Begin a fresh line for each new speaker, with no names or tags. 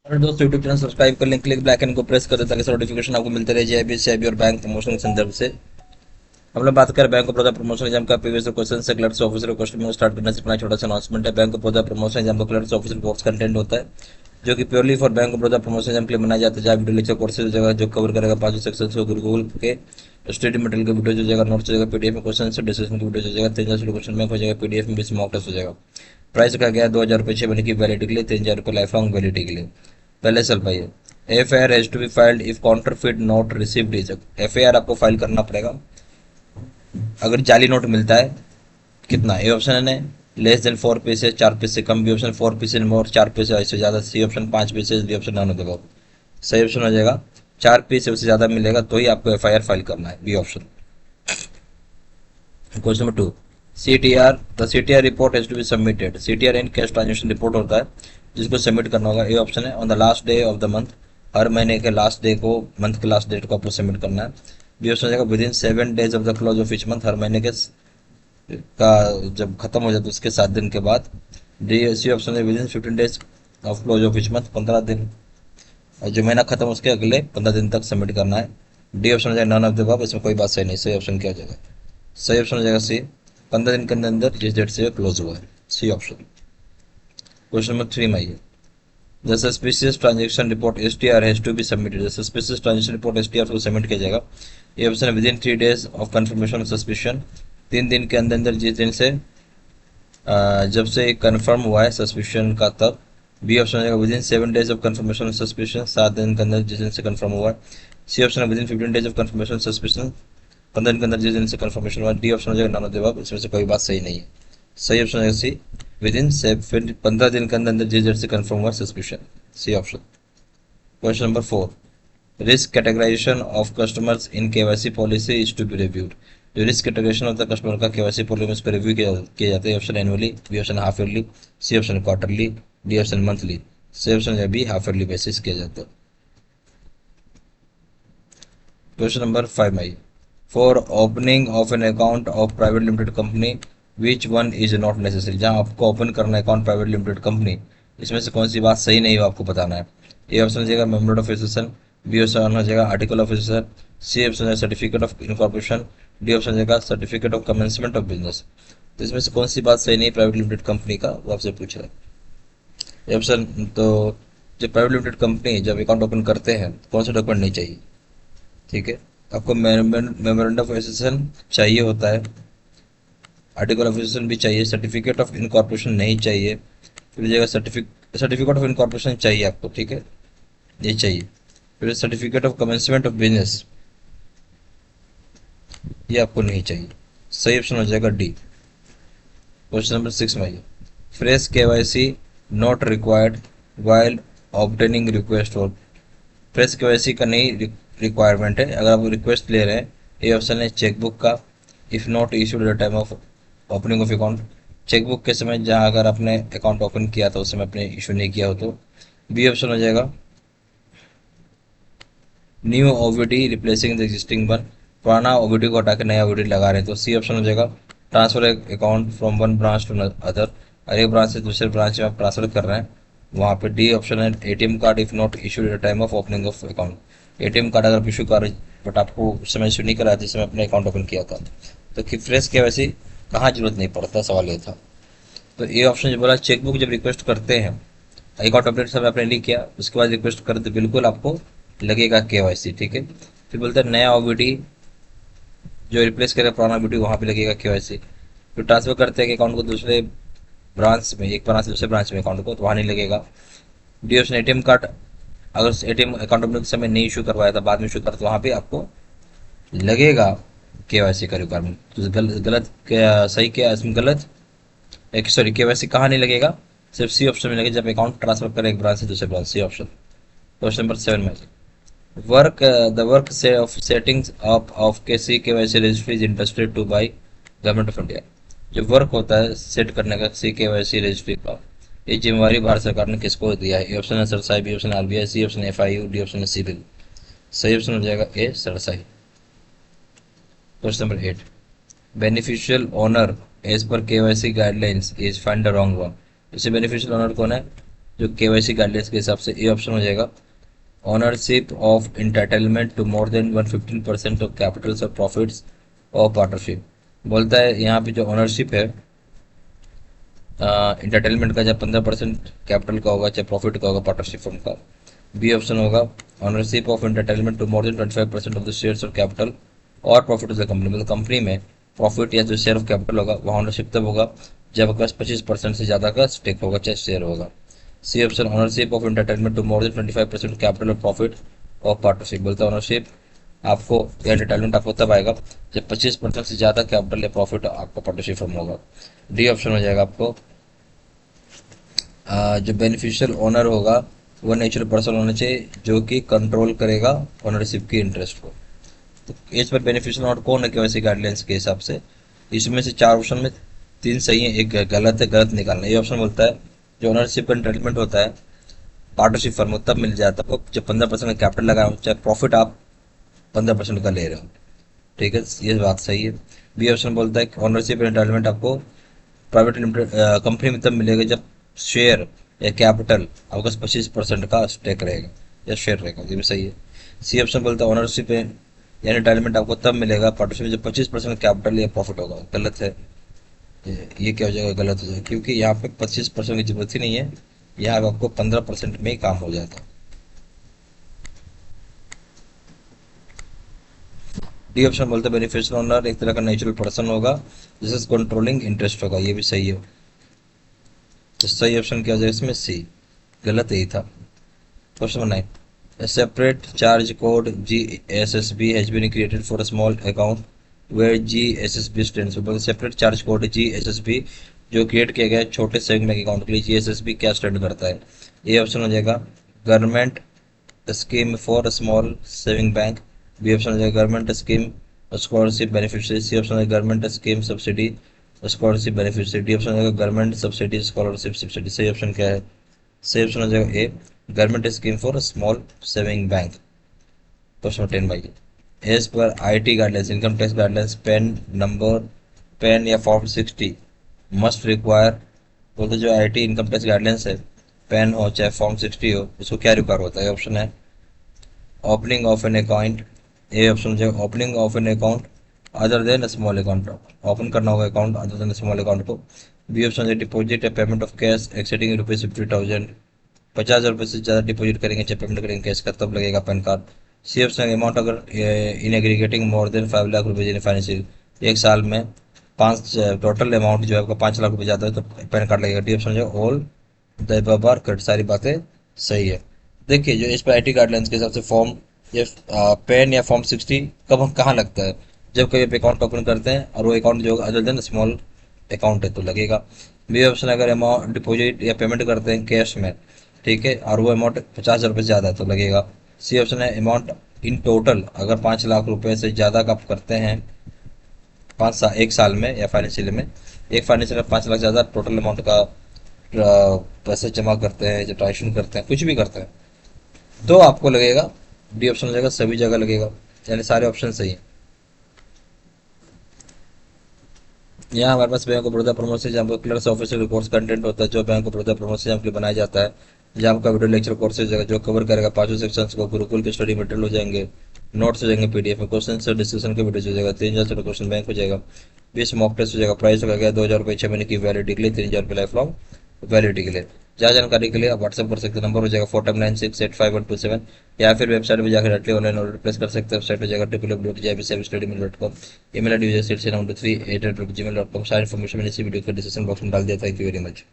और दोस्तों YouTube channel subscribe कर लें, क्लिक ब्लैक एंड को प्रेस कर दें ताकि नोटिफिकेशन आपको मिलते रहे जेआईबी सीआईबी और बैंक प्रमोशन के संदर्भ से। हम लोग बात करें bank of Baroda promotion exam का प्रीवियस क्वेश्चन से क्लर्क्स ऑफिसर क्वेश्चन में स्टार्ट करने से अपना छोटा सा अनाउंसमेंट है। Bank of Baroda promotion exam का क्लर्क्स ऑफिसर कोर्स कंटेंट होता है जो कि purely for bank of Baroda promotion exam के लिए बनाया जाता है, जहाँ वीडियो लेक्चर कोर्सेज जगह जो कवर करेगा 5 सेक्शन को गूगल के स्टडी मटेरियल का वीडियो जो जगह नोट्स जगह पीडीएफ में क्वेश्चन से डिस्कशन की वीडियो जो जगह 3000 क्वेश्चन में हो जाएगा पीडीएफ में 20 मॉक टेस्ट हो जाएगा। प्राइस का गया 2000 रुपये 6 महीने की वैलिडिटी के लिए, 3000 रुपये लाइफ लॉन्ग वैलिडिटी के लिए। पहले चल पाइए। FIR has to be filed if counterfeit note received is. FIR आपको फाइल करना पड़ेगा अगर जाली नोट मिलता है। कितना? ए ऑप्शन है लेस देन 4 पीसेज, 4 पीस से कम, B option 4 pieces more, 4 piece से ज्यादा, C option 5 pieces, D option none होगा। सही ऑप्शन हो जाएगा 4 पीस से उससे ज्यादा मिलेगा तो ही आपको एफआईआर फाइल करना है, B option. Question number 2, CTR the CTR report has to be submitted. CTR in cash transaction report होता है जिसको सबमिट करना होगा। ए ऑप्शन है on the last day of the month, हर महीने के लास्ट डे को, मंथ के लास्ट डेट को आपको सबमिट करना है। बी ऑप्शन हो जाएगा within 7 days of the close of each month, हर महीने के का जब खत्म हो जाता है उसके 7 दिन के बाद। डी सी ऑप्शन है with in 15 days of close of each month, 15 दिन, और जो महीना खत्म उसके अगले 15 दिन तक सबमिट करना है। डी ऑप्शन हो जाएगा नॉन ऑफ द अबव, इसमें कोई बात सही नहीं। सही ऑप्शन क्या हो जाएगा? सही ऑप्शन हो जाएगा सी, 15 दिन के अंदर अंदर जिस डेट से क्लोज हुआ है, सी ऑप्शन। क्वेश्चन नंबर 3 में आइए। The suspicious transaction report STR has to be submitted. The suspicious transaction report STR को सबमिट किया जाएगा। ये ऑप्शन है within 3 days of confirmation of suspicion, 3 दिन के अंदर अंदर जिस दिन से जब से कंफर्म हुआ है सस्पिशन का तब। बी ऑप्शन हो जाएगा within 7 days of confirmation of suspicion, 7 दिन के अंदर जिस दिन से कंफर्म हुआ है। सी ऑप्शन है with in 15 days of confirmation suspicion, 15 दिन के अंदर जिस दिन से कंफर्मेशन हुआ। डी ऑप्शन हो जाएगा नॉन ऑफ द अबव, इसमें से कोई बात सही नहीं है। सही ऑप्शन है सी, विद इन 15 दिन के अंदर अंदर जिस डेट से कंफर्म हुआ suspicion, C option. Question number 4, risk categorisation of customers in KYC policy is to be reviewed. जो risk categorisation of the customer का केवाईसी पॉलिसी में उस पर रिव्यू किया जाता है। Option annually, B option half yearly, C option quarterly, D option monthly. C option B half yearly basis किया जाता है। क्वेश्चन नंबर 5 में आइए। For opening of an account of private limited company which one is not necessary. जहां आपको open करना है account private limited company, इसमें से कौन सी बात सही नहीं हो आपको बताना है। ए ऑप्शन हो जाएगा memorandum of association, B option हो जाएगा article of association, C option है certificate of incorporation, D option हो जाएगा certificate of commencement of business. तो इसमें से कौन सी बात सही नहीं प्राइवेट लिमिटेड कंपनी का, वो आपसे पूछ रहा है। ए ऑप्शन तो जब प्राइवेट लिमिटेड कंपनी जब अकाउंट ओपन करते हैं कौन सा डॉक्यूमेंट नहीं चाहिए? ठीक है, आपको मेमोरेंडम ऑफ एसोसिएशन चाहिए होता है, आर्टिकल ऑफ एसोसिएशन भी चाहिए, सर्टिफिकेट ऑफ इनकॉर्पोरेशन नहीं चाहिए, फिर जगह सर्टिफिकेट ऑफ इनकॉर्पोरेशन चाहिए आपको, ठीक है, ये चाहिए। फिर certificate of commencement of business ये आपको नहीं चाहिए। सही ऑप्शन हो जाएगा डी। क्वेश्चन नंबर 6 में आइए। Fresh KYC not required while obtaining request for. Fresh KYC का नहीं रिक्वायरमेंट है अगर आप रिक्वेस्ट ले रहे हैं। ए ऑप्शन है चेकबुक का, if not issued at the time of opening of account. Chequebook के समय जहां अगर आपने अकाउंट ओपन किया था उस समय आपने इशू नहीं किया हो तो। बी ऑप्शन हो जाएगा new OVD replacing the existing one. पुराना ओवीडी को हटा के नया ओवीडी लगा रहे हैं तो सी ऑप्शन हो जाएगा transfer account from one branch to other. और एक ब्रांच से दूसरे ब्रांच में आप ट्रांसफर कर रहे हैं वहाँ पे। डी ऑप्शन है ATM card if not issued at the time of opening of account. ATM card अगर इशू कर बट आपको उस समय इशू नहीं कराया जिस समय अपने अकाउंट ओपन किया था तो फ्रेश के वैसे कहाँ जरूरत नहीं पड़ता, सवाल ये था। तो ये ऑप्शन जो बोला चेकबुक जब रिक्वेस्ट करते हैं अकाउंट अपडेट समय आपने नहीं किया उसके बाद रिक्वेस्ट कर तो बिल्कुल आपको लगेगा केवाईसी, ठीक है। फिर बोलते हैं नया ओवीडी जो रिप्लेस करेगा पुराना ओवीडी वहाँ पे लगेगा केवाईसी। फिर ट्रांसफर करते हैं अकाउंट को दूसरे ब्रांच में, एक ब्रांच से दूसरे ब्रांच में अकाउंट को तो वहाँ नहीं लगेगा। डी ऑप्शन एटीएम कार्ड अगर एटीएम अकाउंट ओपनिंग के समय नहीं इशू करवाया था बाद में इशू कर तो वहाँ पे आपको लगेगा केवाईसी का रिक्वायरमेंट। तो गलत गलत क्या सही क्या इसमें गलत एक सॉरी केवाईसी कहाँ नहीं लगेगा, सिर्फ सी ऑप्शन में लगेगा जब अकाउंट ट्रांसफर करें एक ब्रांच से दूसरे branch, C option. Question number 7 में वर्क द वर्क से ऑफ सेटिंग्स अप ऑफ के C KYC registry is interested to by government of India. जो वर्क होता है सेट करने का सी केवाईसी रजिस्ट्री का ये जिम्मेवारी भारत सरकार ने किसको दिया है? ए ऑप्शन है CERSAI, B option RBI, C option FIU, D option है सिविल। सही ऑप्शन हो जाएगा A CERSAI. Question number 8 beneficial owner as per KYC guidelines is find the wrong one. इसे बेनिफिशियल ओनर कौन है? जो केवाईसी गाइडलाइंस के हिसाब से ए ऑप्शन हो जाएगा। Ownership of entitlement to more than 115% of capitals और प्रॉफिट्स ऑफ पार्टनरशिप। बोलता है यहाँ पे जो ओनरशिप है इंटरटेनमेंट का, जब 15% कैपिटल का होगा चाहे प्रॉफिट का होगा पार्टनरशिप फर्म का। बी ऑप्शन होगा ownership of entertainment to more than 25% of the shares और कैपिटल और प्रॉफिट ऑफ द कंपनी। मतलब कंपनी में प्रॉफिट या जो शेयर ऑफ कैपिटल होगा वहाँ ओनरशिप तब होगा जब आपके पास 25% से ज़्यादा का स्टेक होगा चाहे शेयर होगा। C option ownership of entertainment to more than 25% capital और प्रॉफिट ऑफ पार्टनरशिप। बोलता है ओनरशिप आपको या एंटरटेनमेंट आपको तब आएगा जब 25% से ज़्यादा कैपिटल या प्रॉफिट आपका पार्टनरशिप फर्म होगा। डी ऑप्शन हो जाएगा आपको जो बेनिफिशियल ओनर होगा वो नेचुरल पर्सन होना चाहिए जो कि कंट्रोल करेगा ओनरशिप की इंटरेस्ट को। तो इस पर बेनिफिशियल ओनर कौन है केवाईसी गाइडलाइंस के हिसाब से? इसमें से 4 ऑप्शन में 3 सही है, एक गलत है, गलत निकालना। ये ऑप्शन बोलता है जो ओनरशिप का एंटाइटलमेंट होता है पार्टनरशिप फर्म को तब मिल जाता है जब 15% का कैपिटल लगाया हो चाहे प्रॉफिट आप 15% का ले रहे हो। ठीक है, ये बात सही है। बी ऑप्शन बोलता है ओनरशिप एंटाइटलमेंट आपको प्राइवेट लिमिटेड कंपनी में तब मिलेगा जब शेयर या कैपिटल आपके पास 25% का स्टेक रहेगा या शेयर रहेगा। ये भी सही है। सी ऑप्शन बोलता है ओनरशिप यानी एंटाइटलमेंट आपको तब मिलेगा पार्टनरशिप में जब 25% कैपिटल या प्रॉफिट होगा। गलत है, ये क्या हो जाएगा? गलत हो जाएगा क्योंकि यहाँ पे 25% की जरूरत ही नहीं है, यहाँ पे आपको 15% में ही काम हो जाता है। डी ऑप्शन बोलते हैं बेनिफिशियल ओनर एक तरह का नेचुरल पर्सन होगा जिससे कंट्रोलिंग इंटरेस्ट होगा। ये भी सही है। तो सही ऑप्शन क्या हो जाएगा इसमें? सी। गलत यही था। Question 9, a separate charge code GSSB has been created for a small account where GSSB stands for separate charge code GSSB जो क्रिएट किया गया है छोटे सेविंग बैंक अकाउंट के लिए। GSSB क्या स्टैंड करता है? ये ऑप्शन हो जाएगा government scheme for small saving bank. B option हो जाएगा government scheme scholarship beneficiary. C option है government scheme subsidy scholarship beneficiary. D option हो जाएगा गवर्नमेंट सब्सिडी स्कॉलरशिप सब्सिडी। सही ऑप्शन क्या है? सही ऑप्शन हो जाएगा A government scheme for small saving bank. Question 10 भाई, as per IT guidelines income tax guidelines PAN या फॉर्म 60 मस्ट रिक्वायर। बोलते जो IT इनकम टैक्स गाइडलाइंस है पैन हो चाहे फॉर्म 60 हो उसको क्या रिक्वायर होता है? ऑप्शन है opening of an account. A option जो opening of an account other than small account, open करना होगा account other than small account को। बी ऑप्शन है डिपॉजिट या पेमेंट ऑफ कैश एक्सीडिंग ₹50,000, 50,000 रुपये से ज़्यादा डिपॉजिट करेंगे चाहे पेमेंट करेंगे कैश का तब लगेगा PAN card. C option amount अगर in aggregating more than 5 lakh रुपये इन फाइनेंशियल, एक साल में 5 टोटल अमाउंट जो है आपका 5 लाख रुपये ज़्यादा है तो पैन कार्ड लगेगा। डी ऑप्शन जो all the above are correct, सारी बातें सही है। देखिए जो इस पर IT गाइडलाइंस के हिसाब से फॉर्म या पैन या फॉर्म 60 कब कहाँ लगता है? जब कभी अकाउंट ओपन करते हैं और वो अकाउंट जो अदर देन स्मॉल अकाउंट है तो लगेगा। बी ऑप्शन अगर अमाउंट डिपॉजिट या पेमेंट करते हैं कैश में, ठीक है, और वो अमाउंट 50,000 रुपये से ज़्यादा है तो लगेगा। सी ऑप्शन है अमाउंट इन टोटल अगर 5 लाख रुपए से ज़्यादा का आप करते हैं एक साल में या फाइनेंशियल में, एक फाइनेंशियल 5 लाख ज़्यादा टोटल अमाउंट का पैसे जमा करते हैं, ट्रांजेक्शन करते हैं, कुछ भी करते हैं तो आपको लगेगा। डी ऑप्शन हो जाएगा सभी जगह लगेगा, यानी सारे ऑप्शन सही हैं। यहाँ हमारे पास बैंक ऑफ बड़ौदा प्रमोट से जहाँ पर क्लर्क्स ऑफिसर कोर्स कंटेंट होता है जो बैंक ऑफ बड़ौदा प्रमोट से आपके बनाया जाता है, जहाँ आपका वीडियो लेक्चर कोर्स हो जाएगा जो कवर करेगा 5 सेक्शंस को, गुरुकुल के स्टडी मटेरियल हो जाएंगे, नोट्स हो जाएंगे PDF में, क्वेश्चन से डिस्कशन के वीडियो हो जाएगा, 3,000 से क्वेश्चन बैंक हो जाएगा, 20 मॉक टेस्ट हो जाएगा। प्राइस हो गया 2,000 रुपये 6 महीने की वैलिडिटी के लिए, 3,000 रुपये लाइफ लॉन्ग वैलिडिटी के लिए। ज़्यादा जानकारी के लिए आप व्हाट्सएप कर सकते हैं, नंबर हो जाएगा 4996852127 या फिर वेबसाइट में जाकर डायरेक्टली ऑनलाइन ऑर्डर प्लेस कर सकते हैं। वेबसाइट हो जाएगा www.jibstudymail.com। Email ID user 3 8 3 8@gmail.com। सारी इन्फॉर्मेशन मैंने इसी वीडियो के डिस्क्रिप्शन बॉक्स में डाल दिया था। Thank you very much.